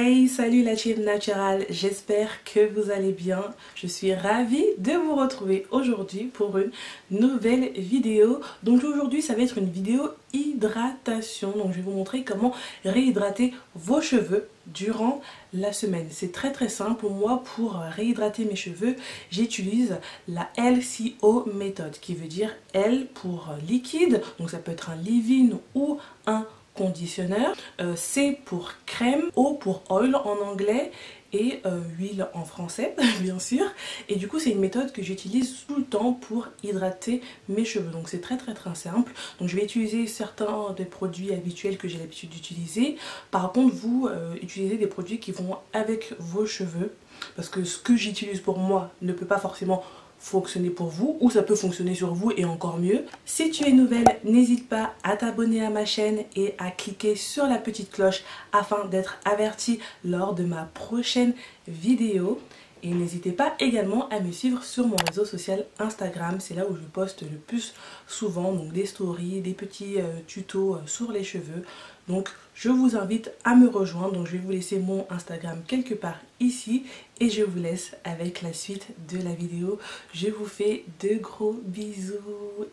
Hey, salut la team naturale, j'espère que vous allez bien. Je suis ravie de vous retrouver aujourd'hui pour une nouvelle vidéo. Donc aujourd'hui ça va être une vidéo hydratation. Donc je vais vous montrer comment réhydrater vos cheveux durant la semaine. C'est très simple. Moi, pour réhydrater mes cheveux, j'utilise la LCO méthode, qui veut dire L pour liquide, donc ça peut être un leave-in ou un conditionneur, C pour crème, O pour oil en anglais et huile en français bien sûr. Et du coup c'est une méthode que j'utilise tout le temps pour hydrater mes cheveux, donc c'est très simple. Donc je vais utiliser certains des produits habituels que j'ai l'habitude d'utiliser. Par contre vous utilisez des produits qui vont avec vos cheveux, parce que ce que j'utilise pour moi ne peut pas forcément fonctionner pour vous, ou ça peut fonctionner sur vous et encore mieux. Si tu es nouvelle, n'hésite pas à t'abonner à ma chaîne et à cliquer sur la petite cloche afin d'être averti lors de ma prochaine vidéo. Et n'hésitez pas également à me suivre sur mon réseau social Instagram, c'est là où je poste le plus souvent, donc des stories, des petits tutos sur les cheveux. Donc je vous invite à me rejoindre, donc je vais vous laisser mon Instagram quelque part ici et je vous laisse avec la suite de la vidéo. Je vous fais de gros bisous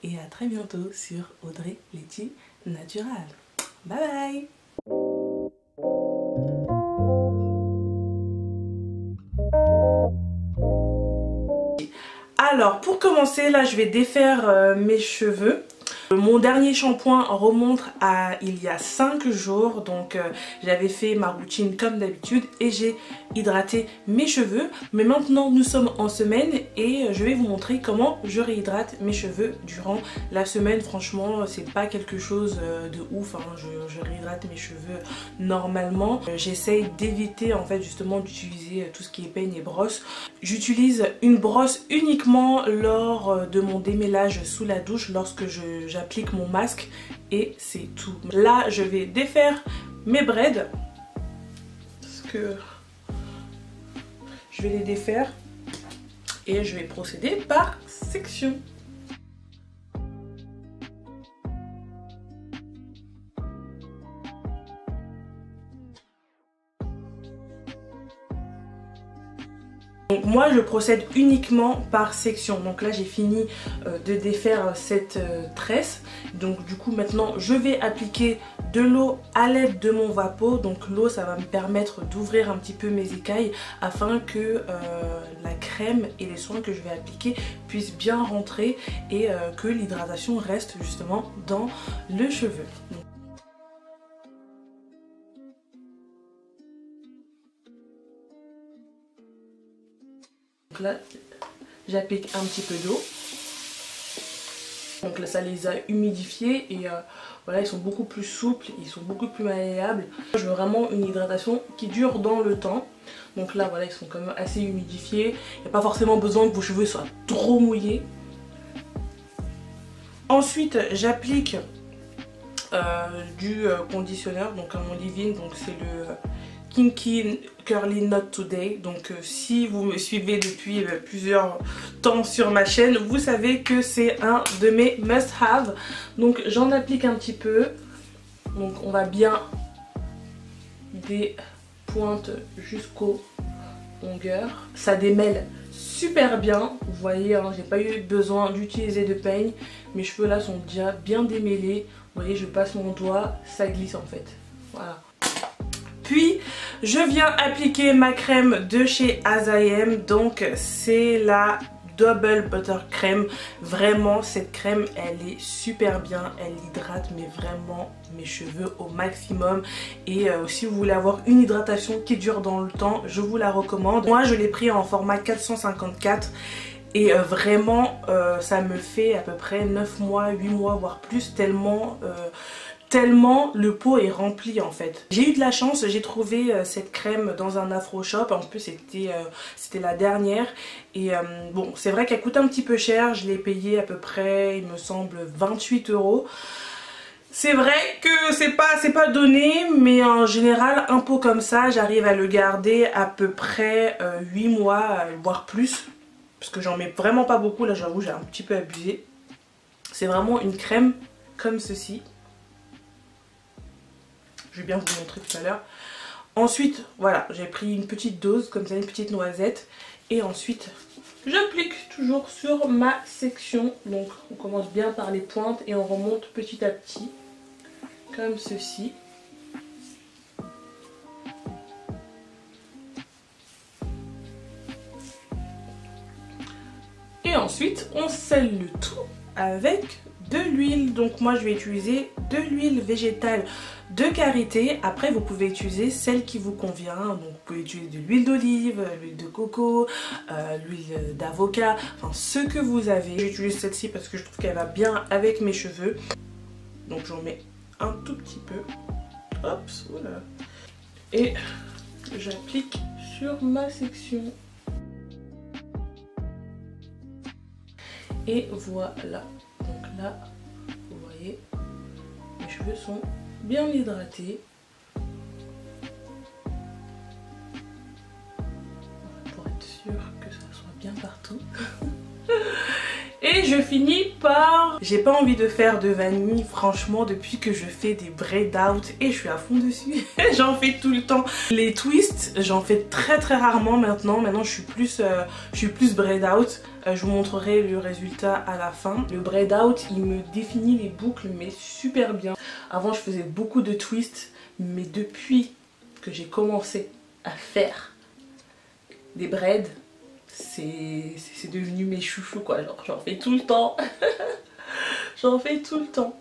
et à très bientôt sur Audrey Letty Natural. Bye bye. Alors pour commencer, là je vais défaire mes cheveux. Mon dernier shampoing remonte à il y a 5 jours, donc j'avais fait ma routine comme d'habitude et j'ai hydraté mes cheveux. Mais maintenant nous sommes en semaine et je vais vous montrer comment je réhydrate mes cheveux durant la semaine. Franchement c'est pas quelque chose de ouf, hein. Je réhydrate mes cheveux normalement. J'essaye d'éviter en fait justement d'utiliser tout ce qui est peigne et brosse. J'utilise une brosse uniquement lors de mon démêlage sous la douche, lorsque j'applique mon masque, et c'est tout. Là je vais défaire mes braids parce que je vais les défaire et je vais procéder par section. Donc moi je procède uniquement par section. Donc là j'ai fini de défaire cette tresse. Donc du coup maintenant je vais appliquer de l'eau à l'aide de mon vapeau. Donc l'eau ça va me permettre d'ouvrir un petit peu mes écailles afin que la crème et les soins que je vais appliquer puissent bien rentrer et que l'hydratation reste justement dans le cheveu. Donc là j'applique un petit peu d'eau, donc là ça les a humidifiés et voilà, ils sont beaucoup plus souples, ils sont beaucoup plus malléables. Je veux vraiment une hydratation qui dure dans le temps. Donc là voilà, ils sont quand même assez humidifiés, il n'y a pas forcément besoin que vos cheveux soient trop mouillés. Ensuite j'applique du conditionneur, donc à mon leave-in, donc c'est le Kinky Curly Not Today. Donc si vous me suivez depuis plusieurs temps sur ma chaîne, vous savez que c'est un de mes must-have. Donc j'en applique un petit peu. Donc on va bien des pointes jusqu'aux longueurs. Ça démêle super bien. Vous voyez, hein, j'ai pas eu besoin d'utiliser de peigne. Mes cheveux là sont déjà bien démêlés. Vous voyez, je passe mon doigt, ça glisse en fait. Voilà. Puis je viens appliquer ma crème de chez As.I.Am. Donc c'est la Double Butter Crème. Vraiment cette crème elle est super bien, elle hydrate mais vraiment mes cheveux au maximum. Et si vous voulez avoir une hydratation qui dure dans le temps, je vous la recommande. Moi je l'ai pris en format 454 et vraiment ça me fait à peu près 9 mois, 8 mois voire plus, tellement le pot est rempli en fait. J'ai eu de la chance, j'ai trouvé cette crème dans un Afro Shop, en plus c'était la dernière. Et bon, c'est vrai qu'elle coûte un petit peu cher, je l'ai payée à peu près, il me semble, 28 €. C'est vrai que c'est pas donné, mais en général un pot comme ça j'arrive à le garder à peu près 8 mois voire plus, parce que j'en mets vraiment pas beaucoup. Là j'avoue j'ai un petit peu abusé. C'est vraiment une crème comme ceci. Je vais bien vous montrer tout à l'heure. Ensuite, voilà, j'ai pris une petite dose, comme ça, une petite noisette. Et ensuite, j'applique toujours sur ma section. Donc, on commence bien par les pointes et on remonte petit à petit, comme ceci. Et ensuite, on scelle le tout avec de l'huile. Donc moi, je vais utiliser de l'huile végétale de karité. Après, vous pouvez utiliser celle qui vous convient. Donc vous pouvez utiliser de l'huile d'olive, l'huile de coco, l'huile d'avocat, enfin ce que vous avez. J'utilise celle-ci parce que je trouve qu'elle va bien avec mes cheveux. Donc j'en mets un tout petit peu. Hop, voilà. Et j'applique sur ma section. Et voilà, donc là, vous voyez, mes cheveux sont bien hydratés. Pour être sûr que ça soit bien partout. Et je finis par... J'ai pas envie de faire de vanille, franchement, depuis que je fais des braid out et je suis à fond dessus. J'en fais tout le temps. Les twists, j'en fais très rarement maintenant. Maintenant, je suis plus braid out. Je vous montrerai le résultat à la fin. Le braid out, il me définit les boucles, mais super bien. Avant, je faisais beaucoup de twists, mais depuis que j'ai commencé à faire des braids, c'est devenu mes chouchous quoi, genre j'en fais tout le temps. J'en fais tout le temps.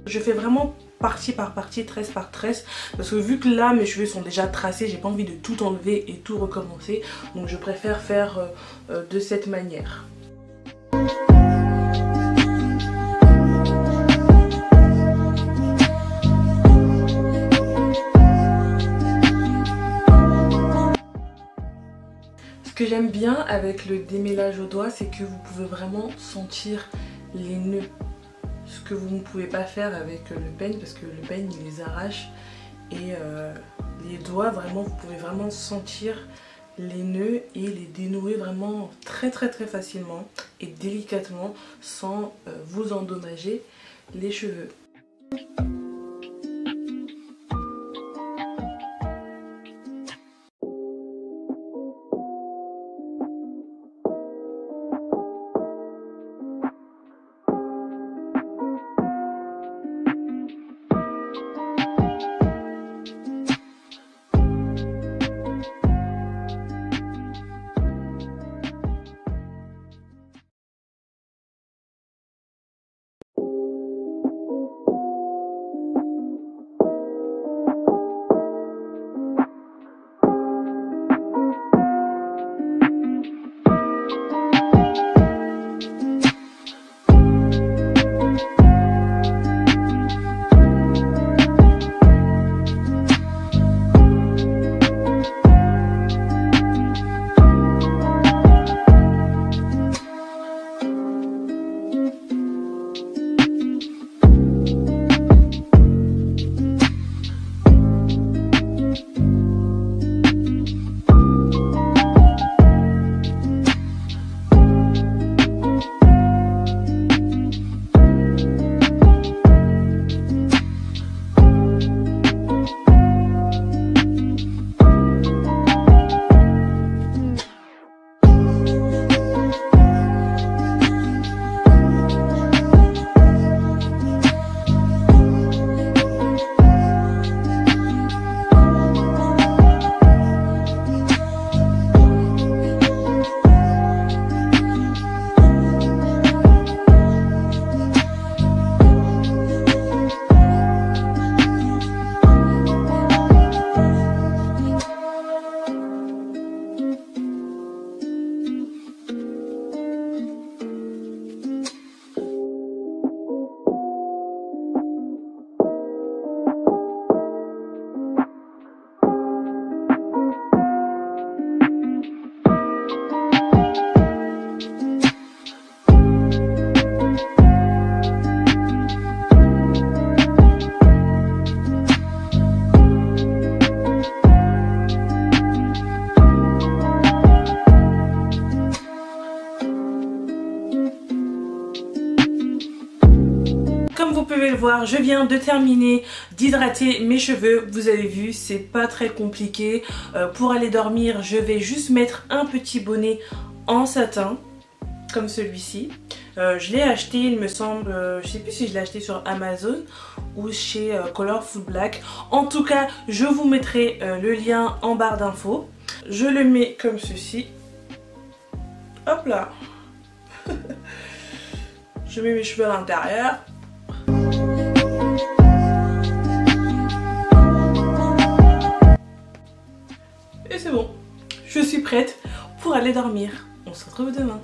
Je fais vraiment partie par partie, tresse par tresse, parce que vu que là mes cheveux sont déjà tracés, j'ai pas envie de tout enlever et tout recommencer, donc je préfère faire de cette manière. Ce que j'aime bien avec le démêlage au doigt, c'est que vous pouvez vraiment sentir les nœuds. Ce que vous ne pouvez pas faire avec le peigne, parce que le peigne il les arrache. Et les doigts, vraiment, vous pouvez vraiment sentir les nœuds et les dénouer vraiment très facilement et délicatement sans vous endommager les cheveux. voir, je viens de terminer d'hydrater mes cheveux. Vous avez vu, c'est pas très compliqué. Pour aller dormir, je vais juste mettre un petit bonnet en satin, comme celui-ci. Je l'ai acheté, il me semble, je sais plus si je l'ai acheté sur Amazon ou chez Colorful Black. En tout cas, je vous mettrai le lien en barre d'infos. Je le mets comme ceci. Hop là. Je mets mes cheveux à l'intérieur. Et c'est bon. Je suis prête pour aller dormir. On se retrouve demain.